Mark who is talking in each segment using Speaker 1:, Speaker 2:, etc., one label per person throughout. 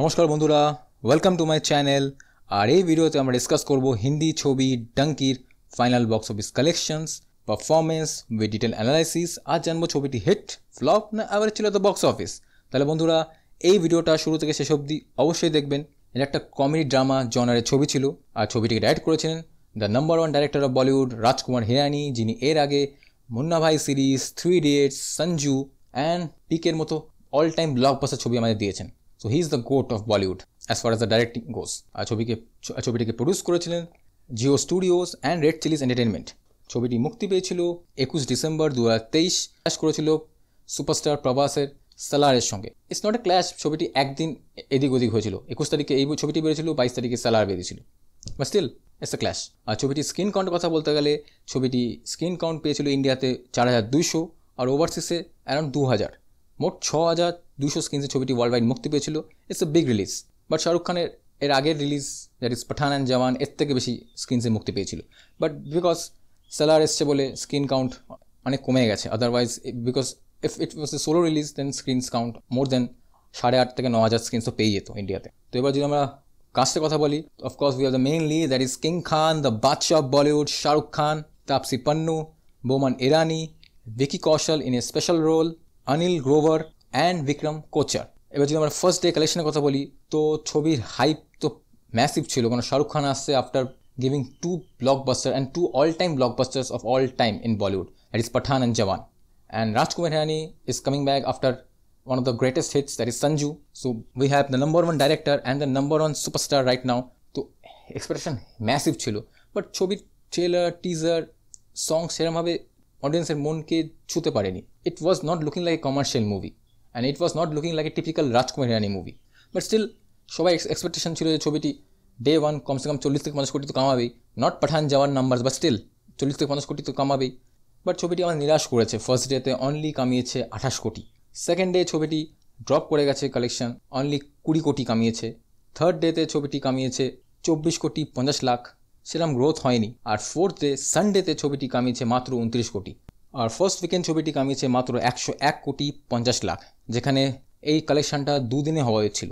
Speaker 1: নমস্কার বন্ধুরা, welcome to my channel. আর এই ভিডিওতে আমরা ডিসকাস করব হিন্দি ছবি ডঙ্কির final box office collections, performance with detail analysis. আজ জানবো ছবিটি হিট, ফ্লপ না অ্যাভারেজ ছিল দ্য বক্স অফিস। তাহলে বন্ধুরা, এই ভিডিওটা শুরু থেকে শেষ অবধি অবশ্যই দেখবেন। এটা একটা কমেডি ড্রামা জনারের ছবি ছিল, আর ছবিটিকে ডাইরেক্ট করেছিলেন the number one director of Bollywood Rajkumar Hirani, যিনি এর আগে Munna Bhai series, 3 idiots, Sanju and পিকের মতো অল টাইম ব্লকবাস্টার ছবি আমাদের দিয়েছেন। So he is the goat of Bollywood as far as the directing goes. ছবিটিকে প্রডিউস করেছিলেন Jio studios and red Chillies entertainment. ছবিটি মুক্তি পেয়েছিল 21 ডিসেম্বর 2023। ক্ল্যাশ করেছিল সুপারস্টার প্রভাসের সালারের সঙ্গে। ইটস নট এ ক্ল্যাশ, ছবিটি একদিন এদিক ওদিক হয়েছিল। 21 তারিখে এই ছবিটি বেরিয়েছিল, 22 তারিখে সালার বেরিয়েছিল, but still it's a clash. আর ছবিটির স্ক্রিন কাউন্টের কথা বলতে গেলে ছবিটি স্ক্রিন কাউন্ট পেয়েছিল ইন্ডিয়াতে 4200 আর ওভারসিসে অ্যারাউন্ড 2000। মোট 6200 স্ক্রিনসে ছবিটি ওয়ার্ল্ড ওয়াইড মুক্তি পেয়েছিল। It's a big release, but Shahrukh খানের এর আগের release that is Pathaan and Jawan এর থেকে বেশি স্ক্রিনসে মুক্তি পেয়েছিল। বাট বিকজ সেলার এসছে বলে স্ক্রিন কাউন্ট অনেক কমে গেছে। Otherwise because if it was a solo release then screens count more than 8,500 থেকে 9,000 স্ক্রিনস তো পেয়ে যেত ইন্ডিয়াতে। তো এবার যদি আমরা কাস্টের কথা বলি, of course we are the main lead, that is king Khan, the Badshah of Bollywood, Shahrukh Khan, Taapsee Pannu, Boman Irani, Vicky Kaushal in a special role, Anil Grover and Vikram Kochhar. এবার যদি আমরা ফার্স্ট ডে কালেকশনের কথা বলি, তো ছবির হাইপ তো ম্যাসিভ ছিল, কারণ শাহরুখ খান আসছে after giving 2 blockbuster and 2 all time blockbusters of all time in Bollywood, that is Pathaan and Jawan. And Rajkumar Hirani is coming back after one of the greatest hits, that is Sanju. So we have the number one director and the number one superstar right now. তো expectation massive ছিল, but ছবির trailer, teaser, song সেরকমভাবে অডিয়েন্সের মনকে ছুতে পারেনি। It was not looking like a commercial movie and it was not looking like a typical Rajkumar Hirani movie. But still সবাই expectation ছিল যে ছবিটি ডে ওয়ান কমসে কম 40 থেকে 50 কোটি তো কামাবেই। নট পাঠান যাওয়ার নাম্বার, বাট স্টিল 40 থেকে 50 কোটি তো কামাবেই। বাট ছবিটি আমার নিরাশ করেছে। ফার্স্ট ডেতে অনলি কামিয়েছে 28 কোটি। সেকেন্ড ডে ছবিটি ড্রপ করে গেছে কালেকশন, অনলি 20 কোটি কামিয়েছে। থার্ড ডেতে ছবিটি কামিয়েছে 24 কোটি 50 লাখ, সেরকম গ্রোথ হয়নি। আর ফোর্থ ডে সানডেতে ছবিটি কামিয়েছে মাত্র 29 কোটি। আর ফার্স্ট উইকেন্ড ছবিটি কামিয়েছে মাত্র 101 কোটি 50 লাখ, যেখানে এই কালেকশনটা দুদিনে হওয়া হয়েছিল।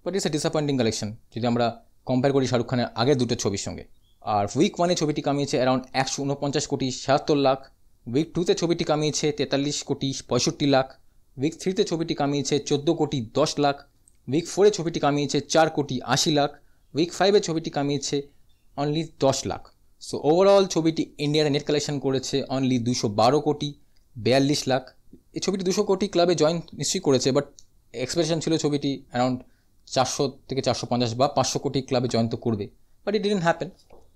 Speaker 1: But it's a disappointing collection যদি আমরা কম্পেয়ার করি শাহরুখ খানের আগের দুটো ছবির সঙ্গে। আর উইক ওয়ানে ছবিটি কামিয়েছে অ্যারাউন্ড 149 কোটি 77 লাখ। উইক টুতে ছবিটি কামিয়েছে 43 কোটি 65 লাখ। উইক থ্রিতে ছবিটি কামিয়েছে 14 কোটি 10 লাখ। উইক ফোরে ছবিটি কামিয়েছে 4 কোটি 80 লাখ। উইক ফাইভে ছবিটি কামিয়েছে অনলি 10 লাখ। সো ওভারঅল ছবিটি ইন্ডিয়ার নেট কালেকশন করেছে অনলি 212 কোটি 42 লাখ। এই ছবিটি 200 কোটি ক্লাবে জয়েন নিশ্চয়ই করেছে, বাট এক্সপেকটেশন ছিল ছবিটি অ্যারাউন্ড 400 থেকে 450 বা 500 কোটি ক্লাবে জয়েন তো করবে, but it didn't happen.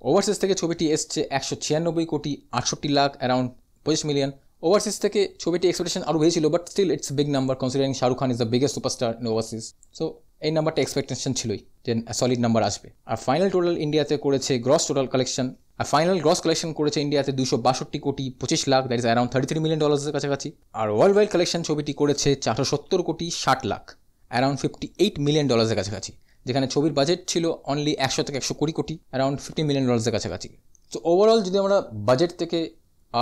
Speaker 1: Overseas থেকে ছবিটি এসছে 196 কোটি 68 লাখ, অ্যারাউন্ড 25 মিলিয়ন। ওভারসিজ থেকে ছবিটি এক্সপেকটেশন আরও বেশি ছিল, but still it's big number considering Shahrukh Khan is the biggest superstar in overseas. So এই নাম্বারটা এক্সপেকটেশন ছিলই যে সলিড নাম্বার আসবে। আর ফাইনাল টোটাল ইন্ডিয়াতে করেছে গ্রস টোটাল কালেকশন, আর ফাইনাল গ্রস কালেকশন করেছে ইন্ডিয়াতে 262 কোটি 25 lakh, that is around $33 million কাছাকাছি। আর ওয়ার্ল্ড ওয়াইড কালেকশন ছবিটি করেছে 470 কোটি 60 লাখ, অ্যারাউন্ড $58 মিলিয়ন কাছাকাছি, যেখানে ছবির বাজেট ছিল অনলি 100 থেকে 120 কোটি, অ্যারাউন্ড $50 মিলিয়ন কাছাকাছি। তো ওভারঅল যদি আমরা বাজেট থেকে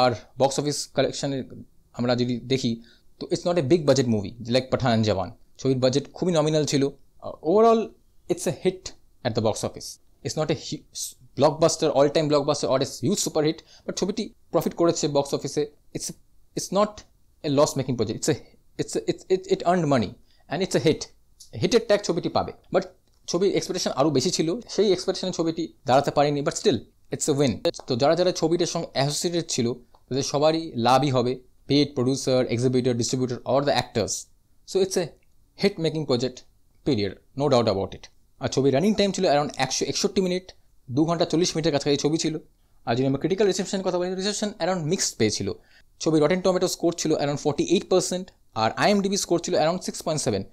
Speaker 1: আর বক্স অফিস কালেকশনের আমরা যদি দেখি, তো it's not a big budget movie like Pathaan and Jawan. ছবির বাজেট খুবই নমিনাল ছিল। Overall it's a hit at the box office. It's not a blockbuster, all time blockbuster or a huge super hit, but ছবিটি profit করেছে box অফিসে। It's not a loss making project, it earned money and it's a hit. হিটের tag ছবিটি পাবে, but ছবির expectation আরও বেশি ছিল, সেই এক্সপেকটেশনে ছবিটি দাঁড়াতে পারেনি, but still it's a win. তো যারা যারা ছবিটার সঙ্গে অ্যাসোসিয়েটেড ছিল তাদের সবারই লাভই হবে, paid, producer, exhibitor, distributor or the actors. So it's a hit making project period, no doubt about it. আর ছবির রানিং টাইম ছিল অ্যারাউন্ড 161 মিনিট, 2 ঘন্টা 40 মিনিটের কাছাকাছি ছবি ছিল। আর যদি আমরা ক্রিটিক্যাল রিসেপশনের কথা বলি, রিসেপশন অ্যারাউন্ড মিক্সড পেয়েছিল। ছবির রটেন টমেটো স্কোর ছিল অ্যারাউন্ড 48%, আর IMDb স্কোর ছিল around 6.7,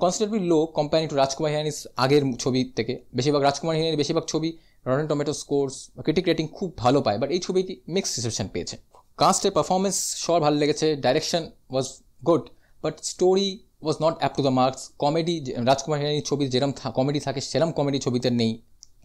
Speaker 1: considerably low comparing to Rajkumar হিরানির আগের ছবি থেকে। বেশিরভাগ রাজকুমার হিরানির বেশিরভাগ ছবি rotten tomato scores critic rating খুব ভালো পায়, বাট এই ছবিটি মিক্সড রিসেপশন পেয়েছে। কাস্টের পারফরমেন্স সবার ভালো লেগেছে, direction was good, but story was not up to the marks. Comedy Rajkumar হিরানির ছবির যেরকম কমেডি থাকে সেরকম কমেডি ছবিতে নেই।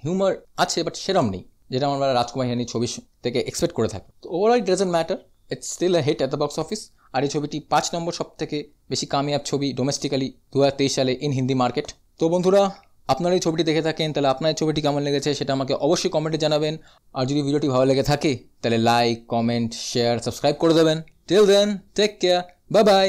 Speaker 1: হিউমার আছে, বাট সেরকম নেই যেটা আমরা রাজকুমার হিরানির ছবি থেকে এক্সপেক্ট করে থাকি। তো overall it doesn't matter, it's still a hit at the box office. আর এই ছবিটি 5 নম্বর সব থেকে বেশি কামিয়াব ছবি ডোমেস্টিক্যালি 2023 সালে ইন হিন্দি মার্কেট। তো বন্ধুরা, আপনারা এই ছবিটি দেখে থাকেন, তাহলে আপনার এই ছবিটি কেমন লেগেছে সেটা আমাকে অবশ্যই কমেন্টে জানাবেন। আর যদি ভিডিওটি ভালো লেগে থাকে তাহলে লাইক, কমেন্ট, শেয়ার, সাবস্ক্রাইব করে দেবেন। Till then, take care, bye by.